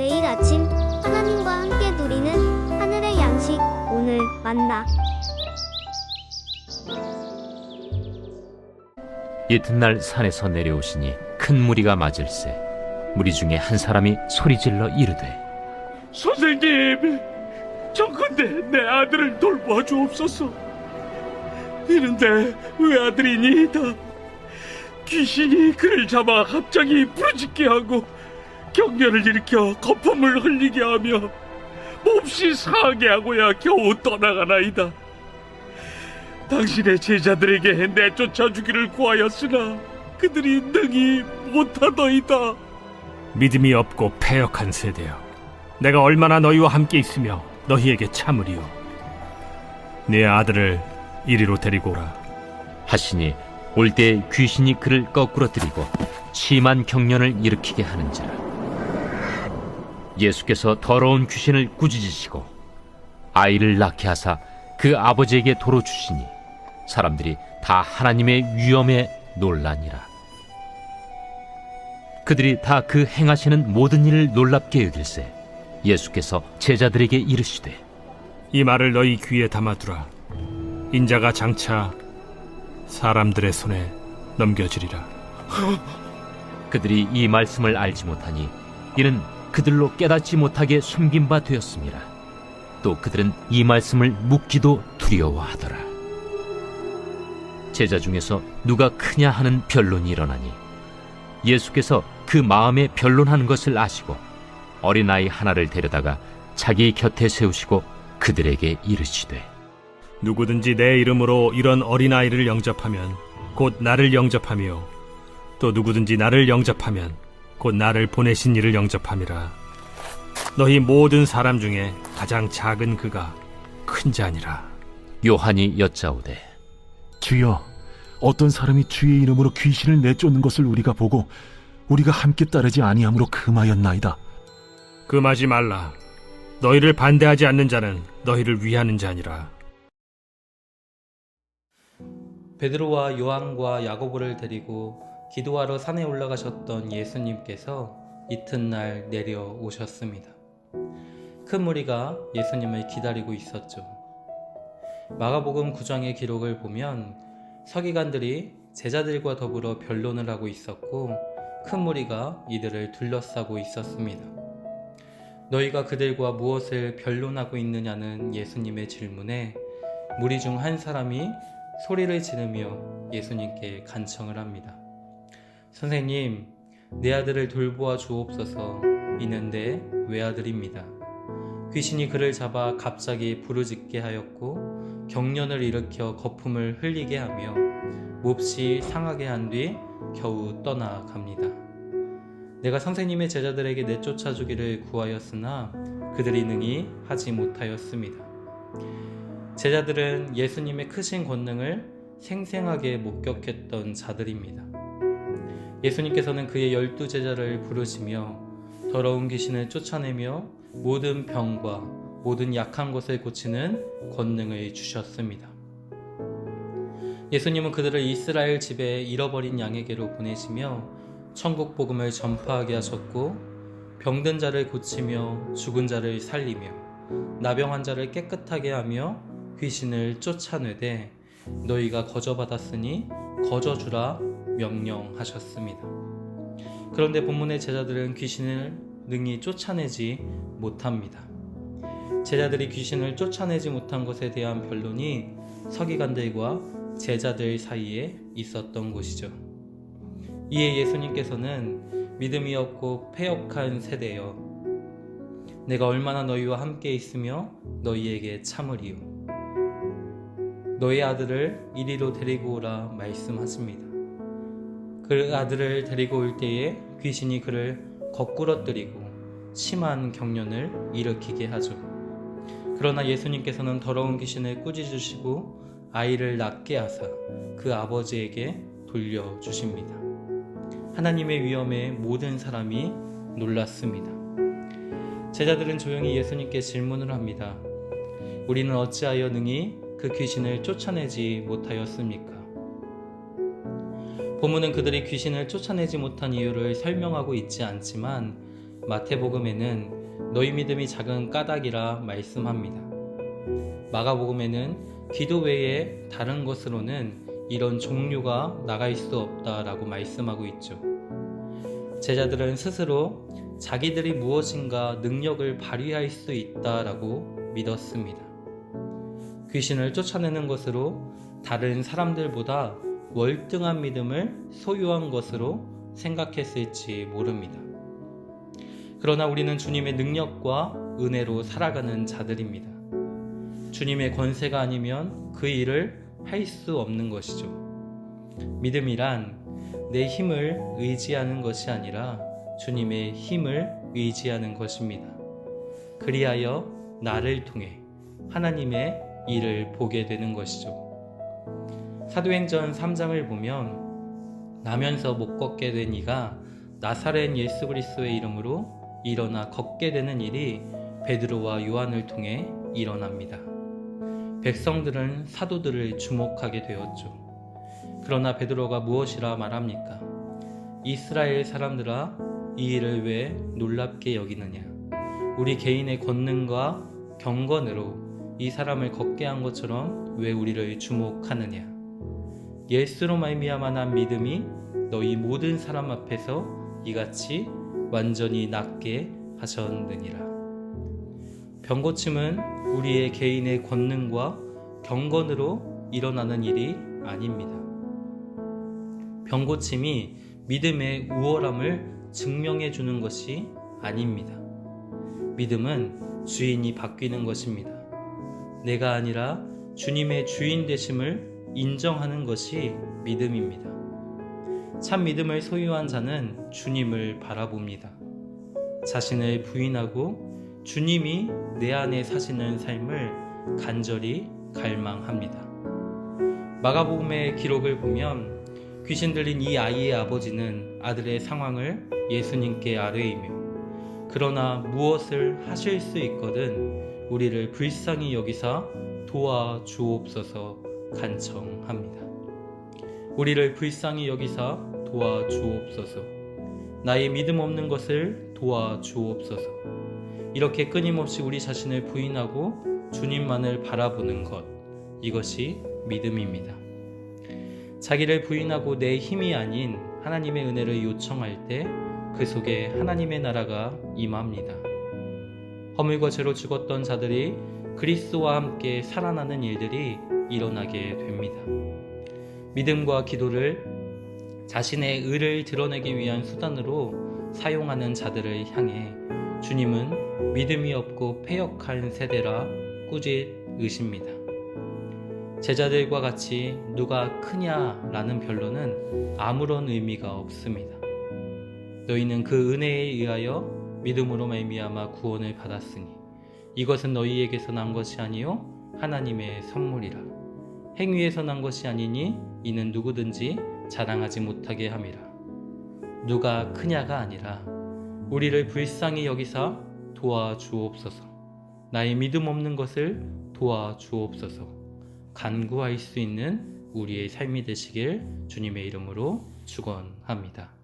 매일 아침 하나님과 함께 누리는 하늘의 양식 오늘 만나. 이튿날 산에서 내려오시니 큰 무리가 맞을세. 무리 중에 한 사람이 소리질러 이르되, 선생님, 정컨대 내 아들을 돌보아 주옵소서. 이런데 외아들이니이다. 귀신이 그를 잡아 갑자기 부르짖게 하고 경련을 일으켜 거품을 흘리게 하며 몹시 상하게 하고야 겨우 떠나가나이다. 당신의 제자들에게 내쫓아 주기를 구하였으나 그들이 능히 못하더이다. 믿음이 없고 패역한 세대여, 내가 얼마나 너희와 함께 있으며 너희에게 참으리요. 네 아들을 이리로 데리고 오라 하시니 올 때 귀신이 그를 거꾸러뜨리고 심한 경련을 일으키게 하는지라. 예수께서 더러운 귀신을 꾸짖으시고 아이를 낳게 하사 그 아버지에게 도로 주시니 사람들이 다 하나님의 위엄에 놀라니라. 그들이 다 그 행하시는 모든 일을 놀랍게 여길세 예수께서 제자들에게 이르시되, 이 말을 너희 귀에 담아두라. 인자가 장차 사람들의 손에 넘겨지리라. 그들이 이 말씀을 알지 못하니 이는 그들로 깨닫지 못하게 숨긴 바 되었습니다. 또 그들은 이 말씀을 묻기도 두려워하더라. 제자 중에서 누가 크냐 하는 변론이 일어나니 예수께서 그 마음에 변론하는 것을 아시고 어린아이 하나를 데려다가 자기 곁에 세우시고 그들에게 이르시되, 누구든지 내 이름으로 이런 어린아이를 영접하면 곧 나를 영접하며 또 누구든지 나를 영접하면 곧 나를 보내신 이를 영접함이라. 너희 모든 사람 중에 가장 작은 그가 큰 자니라. 요한이 여짜오되, 주여, 어떤 사람이 주의 이름으로 귀신을 내쫓는 것을 우리가 보고 우리가 함께 따르지 아니함으로 금하였나이다. 금하지 말라. 너희를 반대하지 않는 자는 너희를 위하는 자니라. 베드로와 요한과 야고보를 데리고 기도하러 산에 올라가셨던 예수님께서 이튿날 내려오셨습니다. 큰 무리가 예수님을 기다리고 있었죠. 마가복음 9장의 기록을 보면 서기관들이 제자들과 더불어 변론을 하고 있었고 큰 무리가 이들을 둘러싸고 있었습니다. 너희가 그들과 무엇을 변론하고 있느냐는 예수님의 질문에 무리 중 한 사람이 소리를 지르며 예수님께 간청을 합니다. 선생님, 내 아들을 돌보아 주옵소서. 이는 내 외아들입니다. 귀신이 그를 잡아 갑자기 부르짖게 하였고 경련을 일으켜 거품을 흘리게 하며 몹시 상하게 한 뒤 겨우 떠나갑니다. 내가 선생님의 제자들에게 내쫓아 주기를 구하였으나 그들이 능히 하지 못하였습니다. 제자들은 예수님의 크신 권능을 생생하게 목격했던 자들입니다. 예수님께서는 그의 12제자를 부르시며 더러운 귀신을 쫓아내며 모든 병과 모든 약한 것을 고치는 권능을 주셨습니다. 예수님은 그들을 이스라엘 집에 잃어버린 양에게로 보내시며 천국 복음을 전파하게 하셨고 병든 자를 고치며 죽은 자를 살리며 나병한 자를 깨끗하게 하며 귀신을 쫓아내되 너희가 거저받았으니 거저주라 명령하셨습니다. 그런데 본문의 제자들은 귀신을 능히 쫓아내지 못합니다. 제자들이 귀신을 쫓아내지 못한 것에 대한 변론이 서기관들과 제자들 사이에 있었던 것이죠. 이에 예수님께서는 믿음이 없고 패역한 세대여, 내가 얼마나 너희와 함께 있으며 너희에게 참으리요. 너희 아들을 이리로 데리고 오라 말씀하십니다. 그 아들을 데리고 올 때에 귀신이 그를 거꾸러뜨리고 심한 경련을 일으키게 하죠. 그러나 예수님께서는 더러운 귀신을 꾸짖으시고 아이를 낳게 하사 그 아버지에게 돌려주십니다. 하나님의 위엄에 모든 사람이 놀랐습니다. 제자들은 조용히 예수님께 질문을 합니다. 우리는 어찌하여 능히 그 귀신을 쫓아내지 못하였습니까? 본문은 그들이 귀신을 쫓아내지 못한 이유를 설명하고 있지 않지만 마태복음에는 너희 믿음이 작은 까닭이라 말씀합니다. 마가복음에는 기도 외에 다른 것으로는 이런 종류가 나갈 수 없다라고 말씀하고 있죠. 제자들은 스스로 자기들이 무엇인가 능력을 발휘할 수 있다라고 믿었습니다. 귀신을 쫓아내는 것으로 다른 사람들보다 월등한 믿음을 소유한 것으로 생각했을지 모릅니다. 그러나 우리는 주님의 능력과 은혜로 살아가는 자들입니다. 주님의 권세가 아니면 그 일을 할 수 없는 것이죠. 믿음이란 내 힘을 의지하는 것이 아니라 주님의 힘을 의지하는 것입니다. 그리하여 나를 통해 하나님의 일을 보게 되는 것이죠. 사도행전 3장을 보면 나면서 못 걷게 된 이가 나사렛 예수 그리스도의 이름으로 일어나 걷게 되는 일이 베드로와 요한을 통해 일어납니다. 백성들은 사도들을 주목하게 되었죠. 그러나 베드로가 무엇이라 말합니까? 이스라엘 사람들아, 이 일을 왜 놀랍게 여기느냐? 우리 개인의 권능과 경건으로 이 사람을 걷게 한 것처럼 왜 우리를 주목하느냐? 예수로 말미암아 난 믿음이 너희 모든 사람 앞에서 이같이 완전히 낫게 하셨느니라. 병고침은 우리의 개인의 권능과 경건으로 일어나는 일이 아닙니다. 병고침이 믿음의 우월함을 증명해 주는 것이 아닙니다. 믿음은 주인이 바뀌는 것입니다. 내가 아니라 주님의 주인 되심을 인정하는 것이 믿음입니다. 참 믿음을 소유한 자는 주님을 바라봅니다. 자신을 부인하고 주님이 내 안에 사시는 삶을 간절히 갈망합니다. 마가복음의 기록을 보면 귀신 들린 이 아이의 아버지는 아들의 상황을 예수님께 아뢰이며 그러나 무엇을 하실 수 있거든 우리를 불쌍히 여기사 도와주옵소서 간청합니다. 우리를 불쌍히 여기사 도와주옵소서. 나의 믿음 없는 것을 도와주옵소서. 이렇게 끊임없이 우리 자신을 부인하고 주님만을 바라보는 것, 이것이 믿음입니다. 자기를 부인하고 내 힘이 아닌 하나님의 은혜를 요청할 때 그 속에 하나님의 나라가 임합니다. 허물과 죄로 죽었던 자들이 그리스도와 함께 살아나는 일들이 일어나게 됩니다. 믿음과 기도를 자신의 의를 드러내기 위한 수단으로 사용하는 자들을 향해 주님은 믿음이 없고 패역한 세대라 꾸짖으십니다. 제자들과 같이 누가 크냐라는 변론은 아무런 의미가 없습니다. 너희는 그 은혜에 의하여 믿음으로 말미암아 구원을 받았으니 이것은 너희에게서 난 것이 아니요 하나님의 선물이라. 행위에서 난 것이 아니니 이는 누구든지 자랑하지 못하게 함이라. 누가 크냐가 아니라 우리를 불쌍히 여기사 도와주옵소서. 나의 믿음 없는 것을 도와주옵소서. 간구할 수 있는 우리의 삶이 되시길 주님의 이름으로 축원합니다.